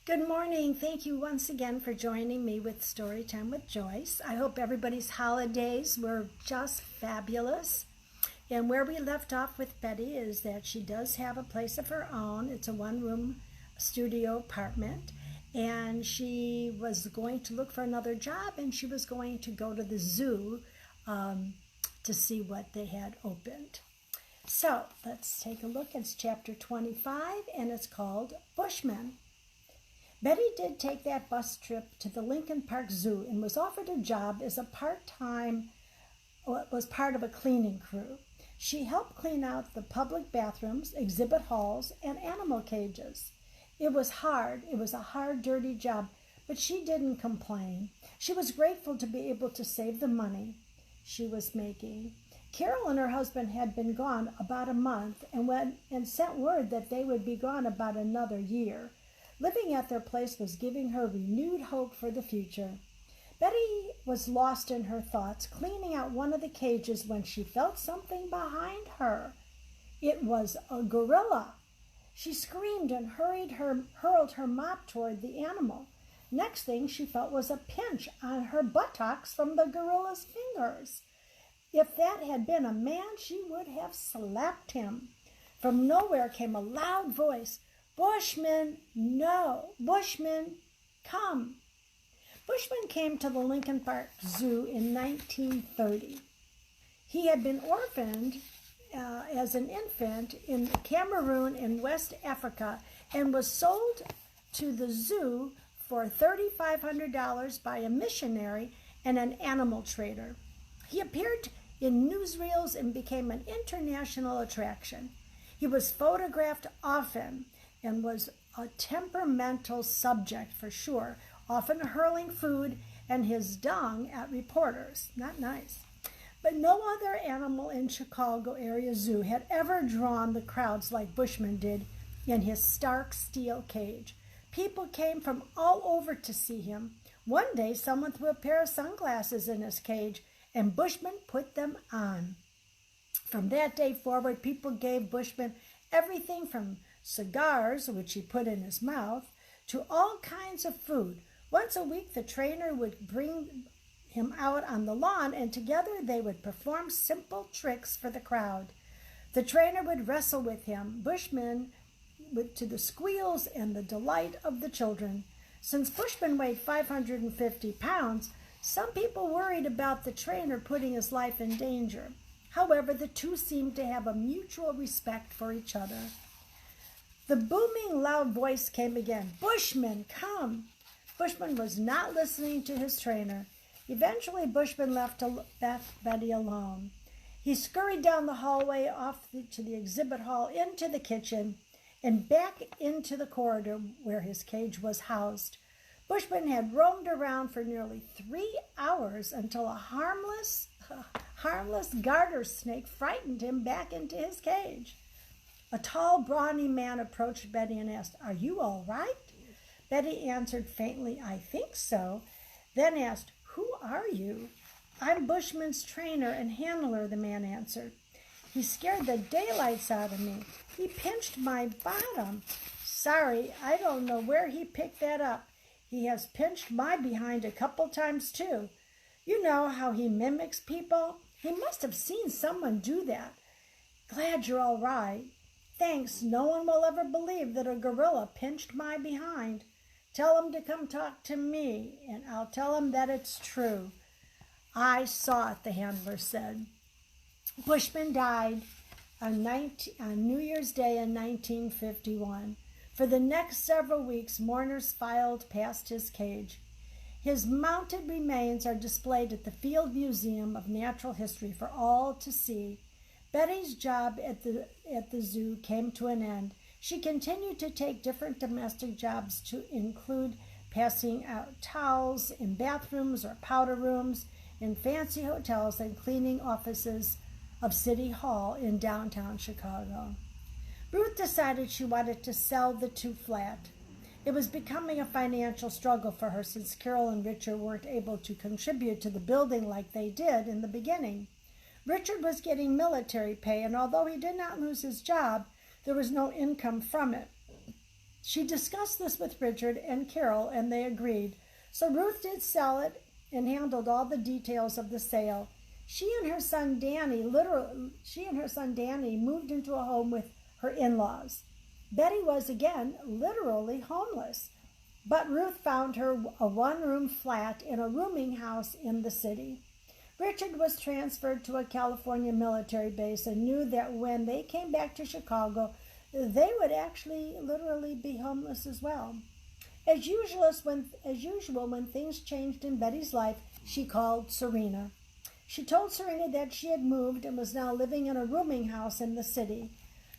Good morning. Thank you once again for joining me with Storytime with Joyce. I hope everybody's holidays were just fabulous. And where we left off with Betty is that she does have a place of her own. It's a one-room studio apartment. And she was going to look for another job, and she was going to go to the zoo to see what they had opened. So let's take a look. It's chapter 25, and it's called Bushman. Betty did take that bus trip to the Lincoln Park Zoo and was offered a job as a was part of a cleaning crew. She helped clean out the public bathrooms, exhibit halls, and animal cages. It was hard. It was a hard, dirty job, but she didn't complain. She was grateful to be able to save the money she was making. Carol and her husband had been gone about a month and sent word that they would be gone about another year. Living at their place was giving her renewed hope for the future. Betty was lost in her thoughts, cleaning out one of the cages when she felt something behind her. It was a gorilla. She screamed and hurled her mop toward the animal. Next thing she felt was a pinch on her buttocks from the gorilla's fingers. If that had been a man, she would have slapped him. From nowhere came a loud voice. "Bushman, no! Bushman, come!" Bushman came to the Lincoln Park Zoo in 1930. He had been orphaned as an infant in Cameroon in West Africa and was sold to the zoo for $3,500 by a missionary and an animal trader. He appeared in newsreels and became an international attraction. He was photographed often and was a temperamental subject for sure, often hurling food and his dung at reporters. Not nice. But no other animal in Chicago area zoo had ever drawn the crowds like Bushman did in his stark steel cage. People came from all over to see him. One day someone threw a pair of sunglasses in his cage, and Bushman put them on. From that day forward, people gave Bushman everything from cigars, which he put in his mouth, to all kinds of food. Once a week, the trainer would bring him out on the lawn, and together they would perform simple tricks for the crowd. The trainer would wrestle with him, Bushman, to the squeals and the delight of the children. Since Bushman weighed 550 pounds, some people worried about the trainer putting his life in danger. However, the two seemed to have a mutual respect for each other. The booming, loud voice came again. "Bushman, come!" Bushman was not listening to his trainer. Eventually, Bushman left Betty alone. He scurried down the hallway to the exhibit hall, into the kitchen, and back into the corridor where his cage was housed. Bushman had roamed around for nearly 3 hours until a harmless garter snake frightened him back into his cage. A tall, brawny man approached Betty and asked, "Are you all right?" Betty answered faintly, "I think so," then asked, "Who are you?" "I'm Bushman's trainer and handler," the man answered. "He scared the daylights out of me. He pinched my bottom. Sorry, I don't know where he picked that up. He has pinched my behind a couple times too. You know how he mimics people? He must have seen someone do that. Glad you're all right. Thanks, no one will ever believe that a gorilla pinched my behind. Tell him to come talk to me, and I'll tell him that it's true." "I saw it," the handler said. Bushman died on New Year's Day in 1951. For the next several weeks, mourners filed past his cage. His mounted remains are displayed at the Field Museum of Natural History for all to see. Betty's job at the zoo came to an end. She continued to take different domestic jobs to include passing out towels in bathrooms or powder rooms in fancy hotels and cleaning offices of City Hall in downtown Chicago. Ruth decided she wanted to sell the 2-flat. It was becoming a financial struggle for her since Carol and Richard weren't able to contribute to the building like they did in the beginning. Richard was getting military pay, and although he did not lose his job, there was no income from it. She discussed this with Richard and Carol, and they agreed. So Ruth did sell it and handled all the details of the sale. She and her son Danny moved into a home with her in-laws. Betty was again literally homeless, but Ruth found her a one-room flat in a rooming house in the city. Richard was transferred to a California military base and knew that when they came back to Chicago, they would actually literally be homeless as well. As usual, when things changed in Betty's life, she called Serena. She told Serena that she had moved and was now living in a rooming house in the city.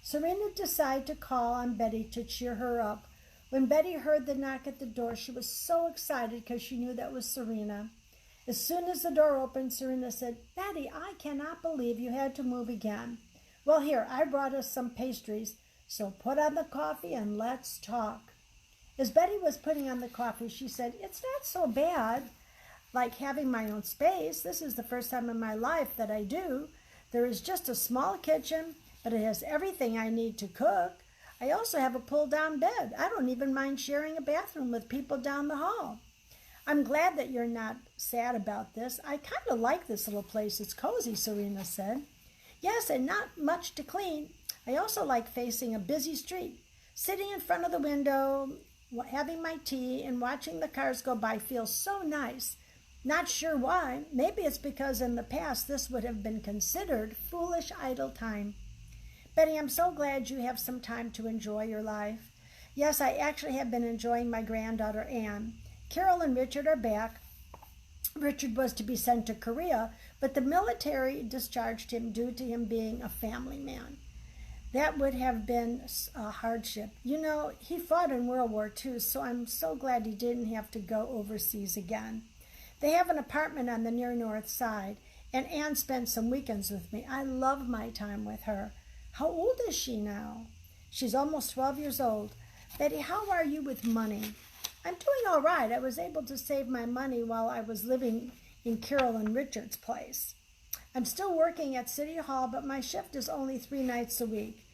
Serena decided to call on Betty to cheer her up. When Betty heard the knock at the door, she was so excited because she knew that was Serena. As soon as the door opened, Serena said, "Betty, I cannot believe you had to move again. Well, here, I brought us some pastries, so put on the coffee and let's talk." As Betty was putting on the coffee, she said, "It's not so bad, like having my own space. This is the first time in my life that I do. There is just a small kitchen, but it has everything I need to cook. I also have a pull-down bed. I don't even mind sharing a bathroom with people down the hall. I'm glad that you're not sad about this. I kind of like this little place. It's cozy," Serena said. "Yes, and not much to clean. I also like facing a busy street. Sitting in front of the window, having my tea, and watching the cars go by feels so nice. Not sure why. Maybe it's because in the past this would have been considered foolish idle time. Betty, I'm so glad you have some time to enjoy your life." "Yes, I actually have been enjoying my granddaughter, Anne. Carol and Richard are back. Richard was to be sent to Korea, but the military discharged him due to him being a family man. That would have been a hardship. You know, he fought in World War II, so I'm so glad he didn't have to go overseas again. They have an apartment on the near north side, and Anne spent some weekends with me. I love my time with her." "How old is she now?" "She's almost 12 years old. Betty, how are you with money?" "I'm doing all right. I was able to save my money while I was living in Carol and Richard's place. I'm still working at City Hall, but my shift is only 3 nights a week.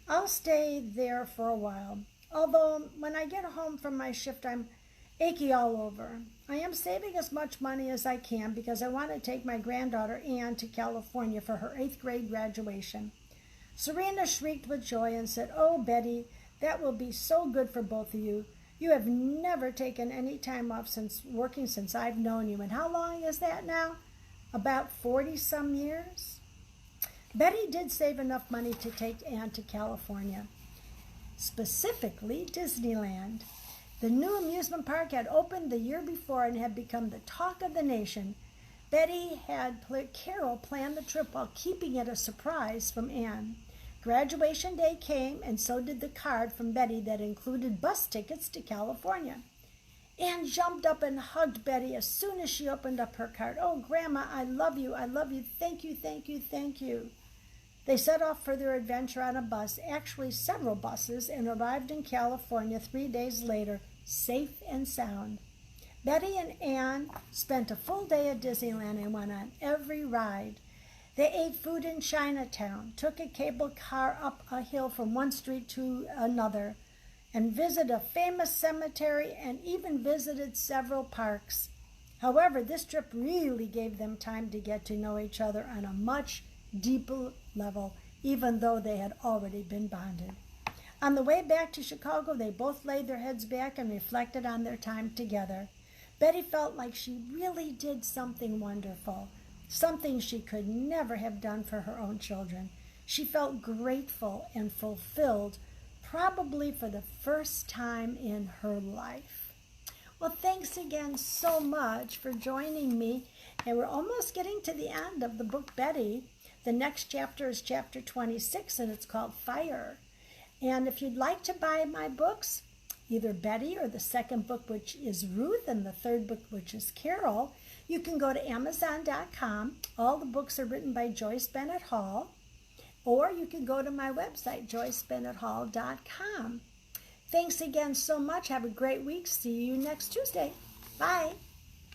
I'll stay there for a while. Although when I get home from my shift, I'm achy all over. I am saving as much money as I can because I want to take my granddaughter Anne to California for her 8th grade graduation." Serena shrieked with joy and said, "Oh, Betty, that will be so good for both of you. You have never taken any time off since I've known you. And how long is that now? About 40-some years?" Betty did save enough money to take Anne to California, specifically Disneyland. The new amusement park had opened the year before and had become the talk of the nation. Betty had Carol plan the trip while keeping it a surprise from Anne. Graduation day came, and so did the card from Betty that included bus tickets to California. Anne jumped up and hugged Betty as soon as she opened up her card. "Oh, Grandma, I love you. I love you. Thank you, thank you, thank you." They set off for their adventure on a bus, actually several buses, and arrived in California 3 days later, safe and sound. Betty and Anne spent a full day at Disneyland and went on every ride. They ate food in Chinatown, took a cable car up a hill from one street to another, and visited a famous cemetery and even visited several parks. However, this trip really gave them time to get to know each other on a much deeper level, even though they had already been bonded. On the way back to Chicago, they both laid their heads back and reflected on their time together. Betty felt like she really did something wonderful, something she could never have done for her own children. She felt grateful and fulfilled, probably for the first time in her life. Well, thanks again so much for joining me. And we're almost getting to the end of the book Betty. The next chapter is chapter 26, and it's called Fire. And if you'd like to buy my books, either Betty or the second book, which is Ruth, and the third book, which is Carol, you can go to Amazon.com. All the books are written by Joyce Bennett-Hall. Or you can go to my website, JoyceBennettHall.com. Thanks again so much. Have a great week. See you next Tuesday. Bye.